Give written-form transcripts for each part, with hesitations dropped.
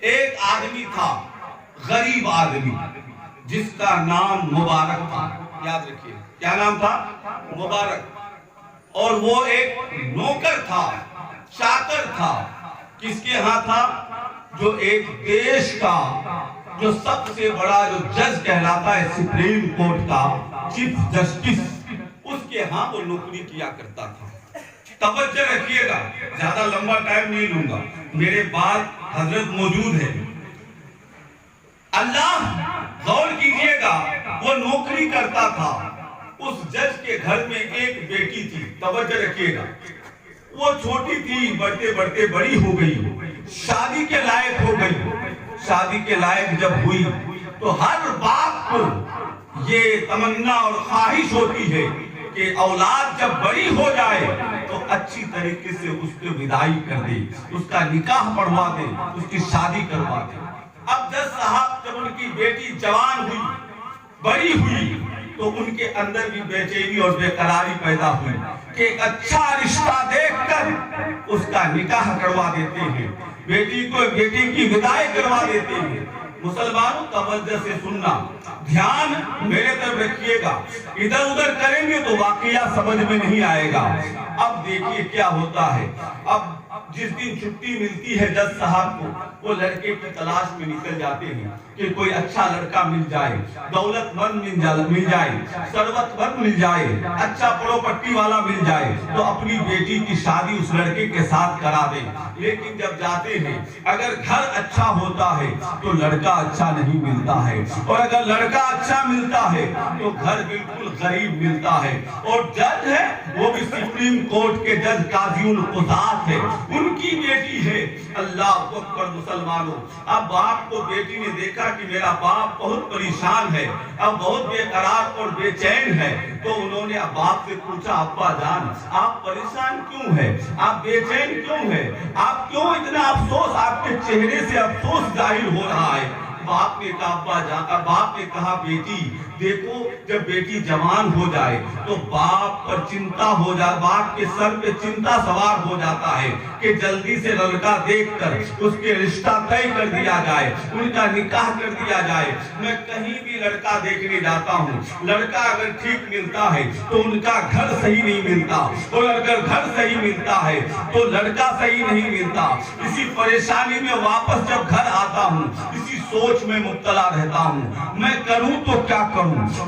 ایک آدمی تھا، غریب آدمی، جس کا نام مبارک تھا. یاد رکھیے کیا نام تھا؟ مبارک. اور وہ ایک نوکر تھا، چاکر تھا. کس کے ہاں تھا؟ جو ایک دیش کا جو سب سے بڑا جو جج کہلاتا ہے سپریم کورٹ کا چیف جسٹس، اس کے ہاں وہ نوکری کیا کرتا تھا. توجہ رکھیے گا، زیادہ لمبا ٹائم نہیں لوں گا، میرے بعد حضرت موجود ہے. اللہ غور کیجئے گا، وہ نوکری کرتا تھا. اس جج کے گھر میں ایک بیٹی تھی. توجہ رکھیے گا، وہ چھوٹی تھی، بڑھتے بڑھتے بڑی ہو گئی، شادی کے لائق ہو گئی. شادی کے لائق جب ہوئی تو ہر باپ کو یہ تمنا اور خواہش ہوتی ہے کہ اولاد جب بڑی ہو جائے تو اچھی طریقے سے اس کے وداعی کر دے، اس کا نکاح پڑھوا دے، اس کی شادی کروا دے. اب جج صاحب جب ان کی بیٹی جوان ہوئی، بڑی ہوئی، تو ان کے اندر بھی بے چینی اور بے قراری پیدا ہوئی کہ ایک اچھا رشتہ دیکھ کر اس کا نکاح کروا دیتے ہیں، بیٹی کی وداعی کروا دیتے ہیں. مسلمانوں توجہ سے سننا، دھیان میرے طرف رکھیے گا. ادھر ادھر کریں گے تو واقعہ سمجھ میں نہیں آئے گا. اب دیکھیے کیا ہوتا ہے. اب جس دن چھٹی ملتی ہے جج صاحب کو، وہ لڑکے کی تلاش میں نکل جاتے ہیں کہ کوئی اچھا لڑکا مل جائے، دولت مند مل جائے، ثروت مند مل جائے، اچھا پراپرٹی والا مل جائے تو اپنی بیٹی کی شادی اس لڑکے کے ساتھ کرا دیں. لیکن جب جاتے ہیں، اگر گھر اچھا ہوتا ہے تو لڑکا اچھا نہیں ملتا ہے، اور اگر لڑکا اچھا ملتا ہے تو گھر بالکل غریب ملتا ہے. اور جج ہے وہ بھی سپریم کورٹ کے جج قاضی القضات ہے، ان کی بیٹی ہے. اللہ اکبر مسلمانوں. اب باپ کو بیٹی نے دیکھا کہ میرا باپ بہت پریشان ہے، اب بہت بے قرار اور بے چین ہے، تو انہوں نے اب باپ سے پوچھا، ابا جان آپ پریشان کیوں ہیں، آپ بے چین کیوں ہیں، آپ کیوں اتنا افسوس، آپ کے چہرے سے افسوس ظاہر ہو رہا ہے. باپ نے کہا ابا جان، باپ نے کہا بیٹی دیکھو، جب بیٹی جوان ہو جائے تو باپ پر چنتا ہو جائے، باپ کے سر پہ چنتا سوار ہو جاتا ہے کہ جلدی سے لڑکا دیکھ کر اس کے رشتہ طے کر دیا جائے، ان کا نکاح کر دیا جائے. میں کہیں بھی لڑکا دیکھنے جاتا ہوں، لڑکا اگر ٹھیک ملتا ہے تو ان کا گھر صحیح نہیں ملتا، اور اگر گھر صحیح ملتا ہے تو لڑکا صحیح نہیں ملتا. اسی پریشانی میں واپس جب گھر آتا ہوں، اسی سوچ میں مبتلا رہتا ہوں، میں کروں تو کیا کروں.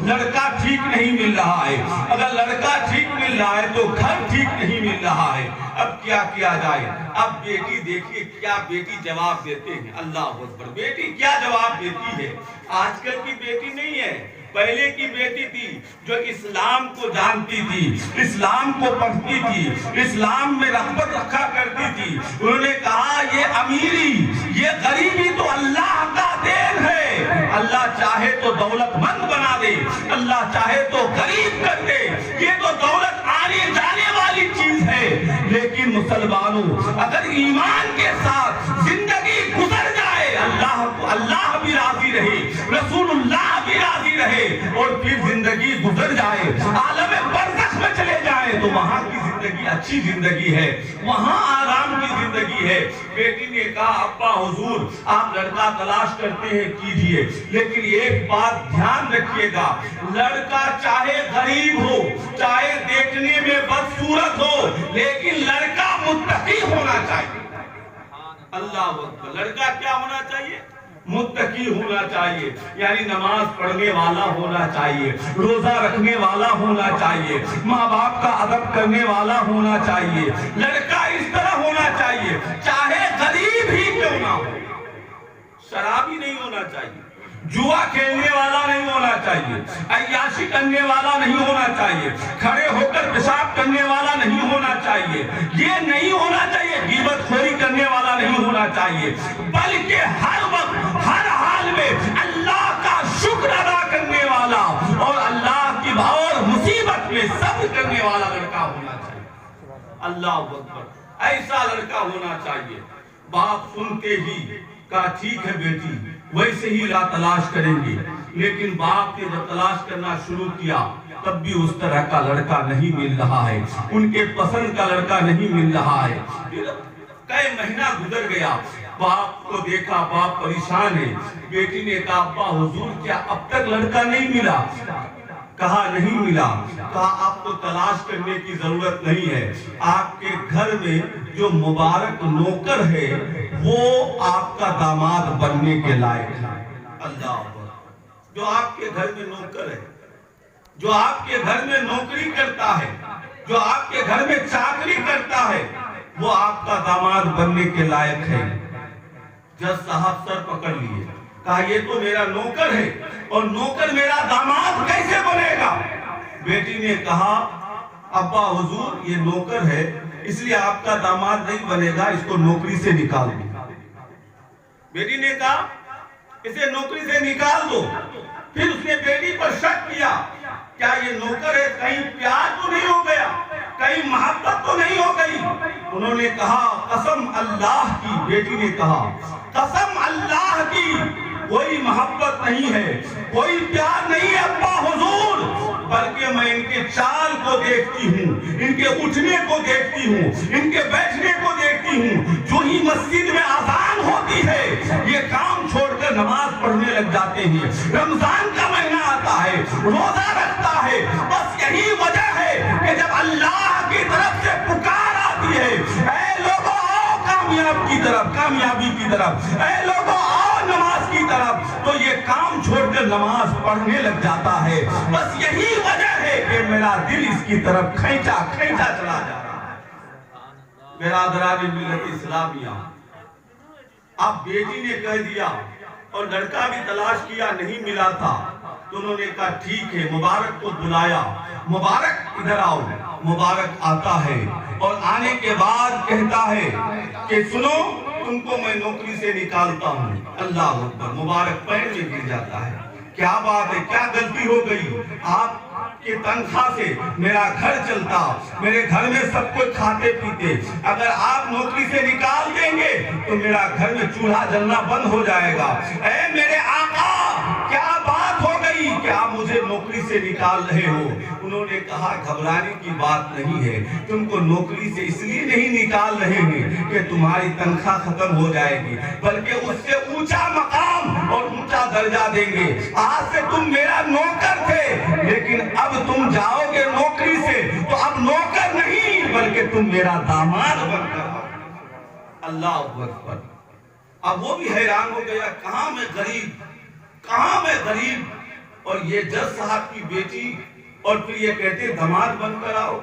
لڑکا ٹھیک نہیں مل رہا ہے، اگر لڑکا ٹھیک مل رہا ہے تو گھر ٹھیک نہیں مل رہا ہے. اب کیا کیا جائے. اب بیٹی دیکھیے کیا بیٹی جواب دیتے ہیں. اللہ اکبر. بیٹی کیا جواب دیتی ہے. آج کل کی بیٹی نہیں ہے، پہلے کی بیٹی تھی جو اسلام کو جانتی تھی، اسلام کو پڑھتی تھی، اسلام میں رغبت رکھا کرتی تھی. انہوں نے کہا یہ امیری، یہ غریبی تو اللہ کا دین ہے. اللہ چاہے تو دولت مند بنا دے، اللہ چاہے تو غریب کر دے، یہ تو دولت آنے جانے والی چیز ہے. لیکن مسلمانوں اگر ایمان کے ساتھ زندگی گزر جائے، اللہ بھی راضی رہے، رسول اللہ بھی راضی رہے، اور پھر زندگی گزر جائے، عالم برزخ میں چلے جائے، تو وہاں کی زندگی اچھی زندگی ہے، وہاں آرام کی زندگی ہے. بیٹی نے کہا ابا حضور آپ لڑکا تلاش کرتے ہیں کیجئے، لیکن ایک بات دھیان رکھیے گا، لڑکا چاہے غریب ہو، چاہے دیکھنے میں بدصورت ہو، لیکن لڑکا متقی ہونا چاہیے. اللہ اکبر. لڑکا کیا ہونا چاہیے؟ متقی ہونا چاہیے، یعنی نماز پڑھنے والا ہونا چاہیے، روزہ رکھنے والا ہونا چاہیے، ماں باپ کا ادب کرنے والا ہونا چاہیے. لڑکا اس طرح ہونا چاہیے، چاہے غریب ہی کیوں نہ ہو. شرابی نہیں ہونا چاہیے، جوا کھیلنے والا نہیں ہونا چاہیے، عیاشی کرنے والا نہیں ہونا چاہیے، کھڑے ہو کر پیشاب کرنے والا نہیں ہونا چاہیے، یہ نہیں ہونا چاہیے، غیبت خوری کرنے والا نہیں ہونا چاہیے، بلکہ ہر وقت ہر حال میں اللہ کا شکر ادا کرنے والا اور اللہ کی اور مصیبت میں صبر کرنے والا لڑکا ہونا چاہیے. اللہ اکبر. ایسا لڑکا ہونا چاہیے. باپ سنتے ہی کہا ٹھیک ہے بیٹی ویسے ہی تلاش کریں گے. لیکن باپ نے جب تلاش کرنا شروع کیا تب بھی اس طرح کا لڑکا نہیں مل رہا ہے، ان کے پسند کا لڑکا نہیں مل رہا ہے. کئی مہینہ گزر گیا. باپ کو دیکھا، باپ پریشان ہے. بیٹی نے کہا ابا حضور کیا اب تک لڑکا نہیں ملا؟ کہا نہیں ملا. کہا آپ کو تلاش کرنے کی ضرورت نہیں ہے، آپ کے گھر میں جو مبارک نوکر ہے وہ آپ کا داماد بننے کے لائق ہے. اللہ اکبر. جو آپ کے گھر میں نوکر ہے، جو آپ کے گھر میں نوکری کرتا ہے، جو آپ کے گھر میں چاکری کرتا ہے، وہ آپ کا داماد بننے کے لائق ہے. جج صاحب سر پکڑ لیے. کہا یہ تو میرا نوکر ہے اور نوکر میرا داماد کیسے بنے گا؟ بیٹی نے کہا ابا حضور یہ نوکر ہے اس لیے آپ کا داماد نہیں بنے گا، اس کو نوکری سے نکال دو. بیٹی نے کہا اسے نوکری سے نکال دو. پھر اس نے بیٹی پر شک کیا، کیا یہ نوکر ہے کہیں پیار تو نہیں ہو گیا، کہیں محبت تو نہیں ہو گئی؟ انہوں نے کہا قسم اللہ کی. بیٹی نے کہا قسم اللہ کی کوئی محبت نہیں ہے، کوئی پیار نہیں ہے ابا حضور، بلکہ میں ان کے چال کو دیکھتی ہوں، ان کے اٹھنے کو دیکھتی ہوں، ان کے بیٹھنے کو دیکھتی ہوں. جو ہی مسجد میں اذان ہوتی ہے یہ کام چھوڑ کر نماز پڑھنے لگ جاتے ہیں. رمضان کا مہینہ آتا ہے روزہ رکھتا ہے. بس یہی وجہ ہے کہ جب اللہ کی طرف سے پکار آتی ہے اے لوگوں آؤ کامیابی کی طرف، اے لوگوں آؤ نماز کی طرف، تو یہ کام چھوڑ کر نماز پڑھنے لگ جاتا ہے. بس یہی وجہ ہے کہ میرا دل اس کی طرف کھینچا چلا جا رہا ہے. برادران ملت اسلامیہ، اب بیٹی نے کہہ دیا اور لڑکا بھی تلاش کیا نہیں ملا تھا، تو انہوں نے کہا ٹھیک ہے. مبارک کو بلایا. مبارک ادھر آؤ. مبارک آتا ہے اور آنے کے بعد کہتا ہے کہ سنو تم کو میں نوکری سے نکالتا ہوں. اللہ اکبر. مبارک پیر میں گر جاتا ہے. کیا بات ہے، کیا غلطی ہو گئی؟ آپ کی تنخواہ سے میرا گھر چلتا، میرے گھر میں سب کچھ کھاتے پیتے، اگر آپ نوکری سے نکال دیں گے تو میرا گھر میں چولہا جلنا بند ہو جائے گا. اے میرے آقا کیا بات ہو گئی کہ آپ مجھے نوکری سے نکال رہے ہو؟ انہوں نے کہا گھبرانے کی بات نہیں ہے، تم کو نوکری سے اس لیے نہیں نکال رہے ہیں کہ تمہاری تنخواہ ختم ہو جائے گی، بلکہ اس سے اونچا مقام اور اونچا درجہ دیں گے. آج سے تم میرا نوکر تھے لیکن اب تم جاؤ گے نوکری سے تو اب نوکر نہیں بلکہ تم میرا داماد بن کر. اللہ اکبر. اب وہ بھی حیران ہو گیا، کہاں میں غریب. اور یہ جج صاحب کی بیٹی، اور پھر یہ کہتے داماد بن کر آؤ.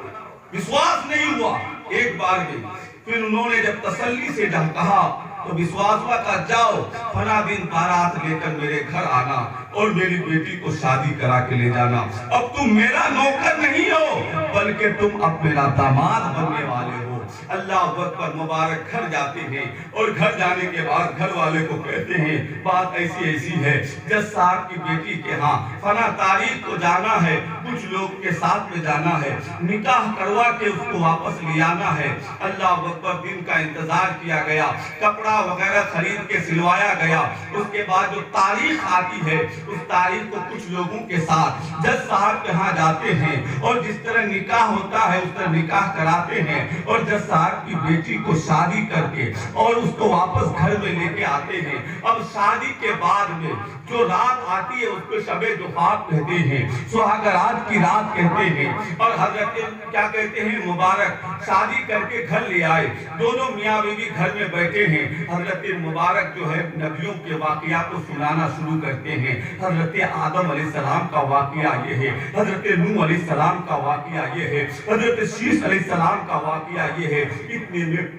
وشواس نہیں ہوا ایک بار میں. پھر انہوں نے جب تسلی سے کہا تو وشواس ہوا کہ جاؤ فلاں دن بارات لے کر میرے گھر آنا اور میری بیٹی کو شادی کرا کے لے جانا. اب تم میرا نوکر نہیں ہو بلکہ تم اب میرا داماد بننے والے ہو. اللہ اکبر. مبارک گھر جاتے ہیں اور گھر جانے کے بعد گھر والے کو کہتے ہیں بات ایسی ہے، جج صاحب کی بیٹی کے ہاں فلاں تاریخ کو جانا ہے، کچھ لوگ کے ساتھ میں جانا ہے، نکاح کروا کے اس کو واپس لے آنا ہے. اللہ اکبر. دن کا انتظار کیا گیا، کپڑا وغیرہ خرید کے سلوایا گیا. اس کے بعد جو تاریخ آتی ہے اس تاریخ کو کچھ لوگوں کے ساتھ جج صاحب کے ہاں جاتے ہیں اور جس طرح نکاح ہوتا ہے اس طرح نکاح کراتے ہیں اور جج صاحب کی بیٹی کو شادی کر کے اور اس کو واپس گھر میں لے کے آتے ہیں. اب شادی کے بعد میں جو رات آتی ہے اس کو شب زفاف کہتے ہیں، سہاگرات کی رات کہتے ہیں. اور حضرت کیا کہتے ہیں مبارک شادی کر کے گھر لے آئے. دونوں میاں بیوی گھر میں بیٹھے ہیں. حضرت مبارک جو ہے نبیوں کے واقعات کو سنانا شروع کرتے ہیں. حضرت آدم علیہ السلام کا واقعہ یہ ہے، حضرت نوح علیہ السلام کا واقعہ یہ ہے، حضرت شیش علیہ السلام کا واقعہ یہ ہے. اتنے میں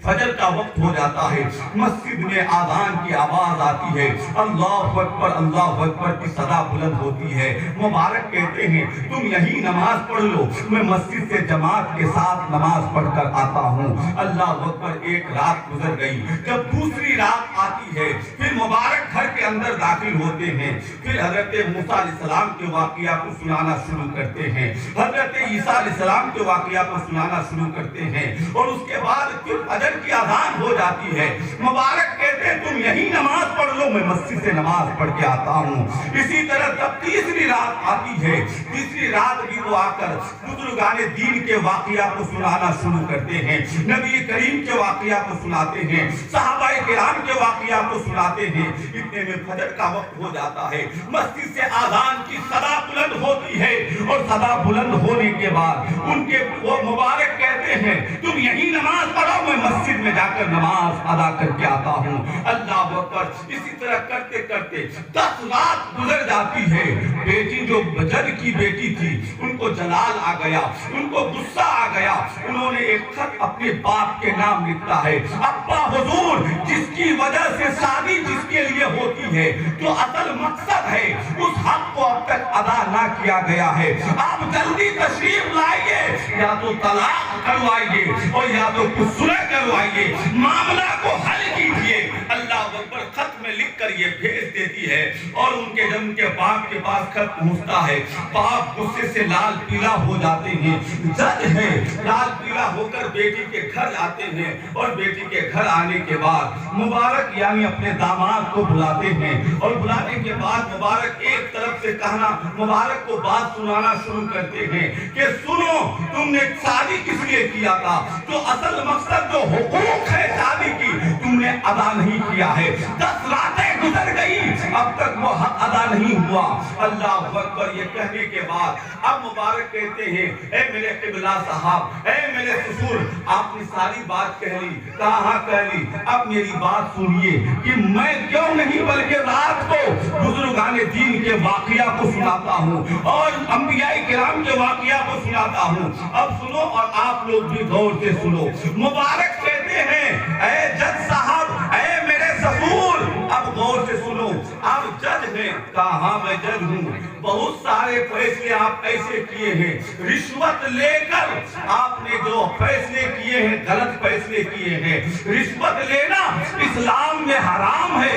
فجر کا وقت ہو جاتا ہے، مسجد میں آذان کی آواز آتی ہے، اللہ اکبر کی صدا بلند ہوتی ہے. مبارک کہتے ہیں تم یہی نماز پڑھ لو، میں مسجد سے جماعت کے ساتھ نماز پڑھ کر آتا ہوں. اللہ اکبر. ایک رات گزر گئی. جب دوسری رات آتی ہے پھر مبارک گھر کے اندر داخل ہوتے ہیں. پھر حضرت موسیٰ علیہ السلام کے واقعہ کو سنانا شروع کرتے ہیں، حضرت عیسیٰ علیہ السلام کے واقعہ کو سنانا شروع کرتے ہیں. اور اس کے بعد پھر فجر کی اذان ہو جاتی ہے. مبارک کہتے ہیں تم یہی نماز پڑھ لو، میں مسجد سے نماز پڑھ کے آتا ہوں۔ اسی طرح جب تیسری رات آتی ہے، تیسری رات بھی وہ آ کر بزرگان دین کے واقعات کو سنانا شروع کرتے ہیں، نبی کریم کے واقعات کو سناتے ہیں، صحابہ کرام کے واقعات کو سناتے ہیں۔ اتنے میں فجر کا وقت ہو جاتا ہے، مسجد سے اذان کی صدا بلند ہوتی ہے، اور صدا بلند ہونے کے بعد ان کے وہ مبارک کہتے ہیں تم یہی نماز پڑھو، میں مسجد میں جا کر نماز ادا کر کے آتا ہوں۔ اللہ اکبر۔ اسی طرح کرتے کرتے 10 رات گزر جاتی ہے۔ بیٹی جو جد کی بیٹی تھی ان کو جلال آ گیا، ان کو غصہ آ گیا، انہوں نے ایک خط اپنے باپ کے نام لکھا ہے، ابا حضور جس کی وجہ سے شادی جس کے لیے ہوتی ہے، جو اصل مقصد ہے اس حق کو اب تک ادا نہ کیا گیا ہے، آپ جلدی تشریف لائیے، یا تو طلاق کروائیے اور یا تو کچھ صلح کروائیے، معاملہ کو حل کیجیے۔ اللہ اکبر۔ خط میں لکھ کر یہ بھیج دیتی ہے، اور ان کے جب ان کے باپ کے پاس خط پہنچتا ہے، باپ غصے سے لال پیلا ہو جاتے ہیں، جج ہے، لال پیلا ہو کر بیٹی کے گھر آتے ہیں، اور بیٹی کے گھر آنے کے بعد مبارک یعنی اپنے داماد کو بلاتے ہیں، اور بلانے کے بعد مبارک ایک طرف سے کہنا، مبارک کو بات سنانا شروع کرتے ہیں کہ سنو تم نے شادی کس لیے کیا تھا، جو اصل مقصد جو حقوق ہے شادی کی تم نے ادا نہیں کیا ہے، 10 راتیں گزر گئی اب تک وہ حق ادا نہیں ہوا۔ اللہ اکبر۔ یہ کہنے کے بعد اب مبارک کہتے ہیں اے میرے قبلہ صاحب، اے میرے سسر، آپ نے ساری بات کہہ لی، کہاں کہہ لی، اب میری بات سنیے کہ میں کیوں نہیں بلکہ رات کو بزرگان دین کے واقعہ کو سناتا ہوں اور انبیاء کرام کے واقعہ کو سناتا ہوں۔ اب سنو اور آپ لوگ بھی غور سے سنو۔ مبارک کہتے ہیں اے جج صاحب، اے میرے سسر، اب غور سے سنو، آپ جج ہیں، کہاں میں جج ہوں، بہت سارے فیصلے آپ ایسے کیے ہیں، رشوت لے کر آپ نے جو فیصلے کیے ہیں غلط فیصلے کیے ہیں، رشوت لینا اسلام میں حرام ہے۔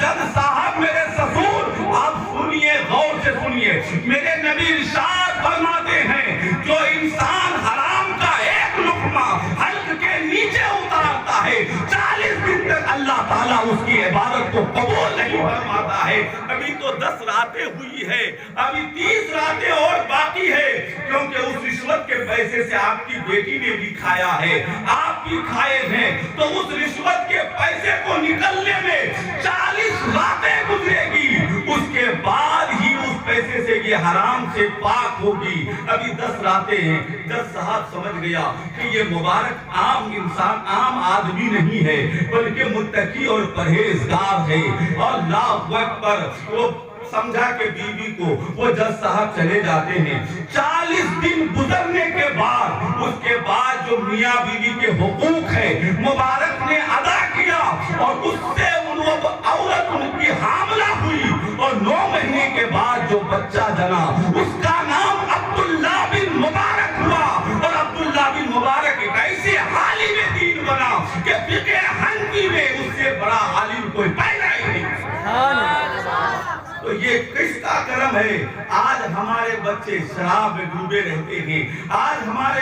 جج صاحب میرے سسر آپ سنیے، غور سے سنیے، میرے نبی ارشاد فرماتے ہیں جو انسان حرام کا ایک لقمہ حلق کے نیچے اتارتا ہے 40 دن تک اللہ تعالیٰ اس کی عبادت کو قبول نہیں فرماتا ہے۔ ابھی تو 10 راتیں ہوئی ہے، ابھی 30 راتیں اور باقی ہے، کیونکہ اس رشوت کے پیسے سے آپ کی بیٹی نے بھی کھایا ہے، آپ بھی کھائے ہیں، تو اس رشوت کے پیسے کو نکلنے میں 40 راتیں گزرے گی، اس کے بعد ہی اس پیسے سے یہ حرام سے پاک ہوگی۔ ابھی 10 راتیں ہیں۔ جج صاحب سمجھ گیا کہ یہ مبارک عام انسان، عام آدمی نہیں ہے، بلکہ متقی اور پرہیزگار ہے۔ اللہ اکبر۔ وہ سمجھا کہ بیوی کو، وہ جج صاحب چلے جاتے ہیں۔ 40 دن گزرنے کے بعد، اس کے بعد جو میاں بیوی کے حقوق ہے مبارک نے ادا کیا، اور اس سے وہ عورت ان کی حاملہ ہوئی، اور 9 مہینے کے بعد جو بچہ جنا اس کا نام عبداللہ بن مبارک ہوا، اور عبداللہ بن مبارک ایک ایسے عالم دین بنا کہ فقہ حنفی میں اس سے بڑا عالم کوئی پیدا ہی نہیں۔ تو یہ کس کا کرم ہے؟ آج ہمارے بچے شراب میں ڈوبے رہتے ہیں، آج ہمارے